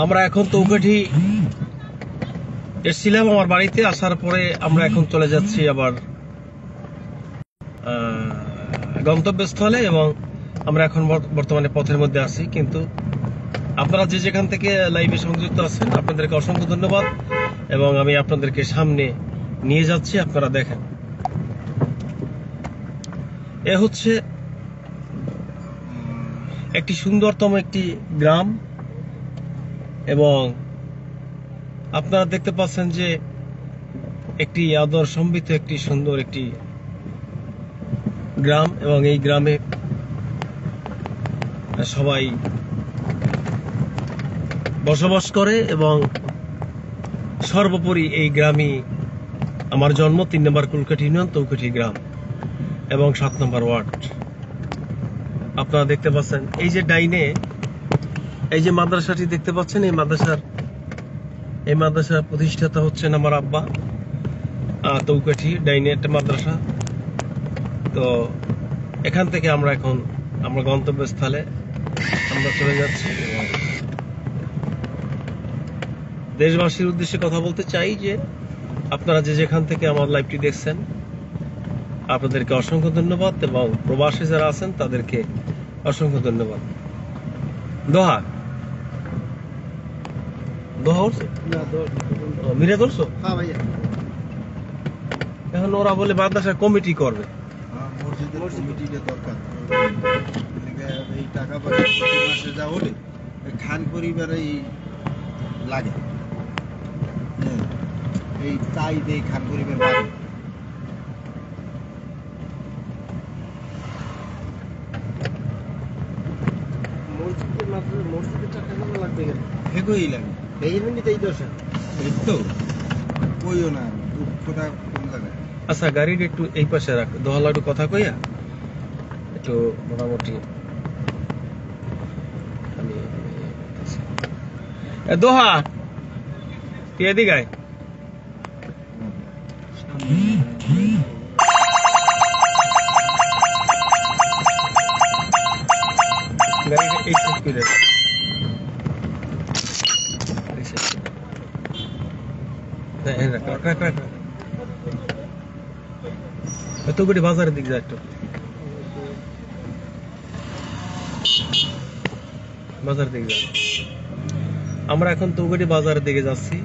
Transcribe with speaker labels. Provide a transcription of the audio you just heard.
Speaker 1: আমরা এখন চৌকাঠি এসেছিলাম আমার বাড়িতে, আসার পরে আমরা এখন চলে যাচ্ছি আবার গন্তব্যস্থলে, এবং আমরা এখন বর্তমানে পথের মধ্যে আছি। কিন্তু আপনারা যে যেখান থেকে লাইভে সংযুক্ত আছেন আপনাদেরকে অসংখ্য ধন্যবাদ, এবং আমি আপনাদেরকে সামনে নিয়ে যাচ্ছি, আপনারা দেখেন। এ হচ্ছে একটি সুন্দরতম একটি গ্রাম, এবং আপনারা দেখতে পাচ্ছেন যে একটি আদর সমৃদ্ধ একটি সুন্দর একটি গ্রাম, এবং এই গ্রামে সবাই বসবাস করে, এবং সর্বোপরি এই গ্রামই আমার জন্ম। 3 নম্বর কুলকাঠি ইউনিয়ন, চৌকাঠি গ্রাম, এবং 7 নম্বর ওয়ার্ড। আপনারা দেখতে পাচ্ছেন এই যে ডাইনে এই যে মাদ্রাসাটি দেখতে পাচ্ছেন, এই মাদ্রাসার প্রতিষ্ঠাতা হচ্ছেন আমার আব্বা। চৌকাঠি ডাইনে একটা মাদ্রাসা। তো এখান থেকে আমরা এখন আমরা গন্তব্যস্থলে আমরা চলে যাচ্ছি। দেশবাসীর উদ্দেশ্যে কথা বলতে চাই যে আপনারা যে যেখান থেকে আমার লাইভটি দেখছেন আপনাদেরকে অসংখ্য ধন্যবাদ, এবং প্রবাসী যারা আছেন তাদেরকে অসংখ্য ধন্যবাদ। দোহা মিরে ধরছো?
Speaker 2: হ্যাঁ ভাইয়া।
Speaker 1: এখন ওরা বলে মাদ্রাসা কমিটি করবে।
Speaker 2: কমিটিটা দরকার। এই টাকা পয়সা প্রতি মাসে যা হলে খান পরিবারেই লাগে, এই তাই দেই খান পরিবার লাগে। মসজিদের টাকা লাগবে কেন? হেগোই লাগে এই এমনিতেই দশা এই তো কইও না দুঃখটা কোন জায়গায়।
Speaker 1: আচ্ছা, গাড়ির একটু এই পাশে রাখ, দোহালা একটু কথা কইয়া একটু মোটামুটি আমি দোহা তুই এদিকে আয়। গাড়িটা এই সাইড করে রাখ। চৌকাঠি বাজারের দিকে যা একটু, বাজারের দিকে যা। আমরা এখন চৌকাঠি বাজারের দিকে যাচ্ছি।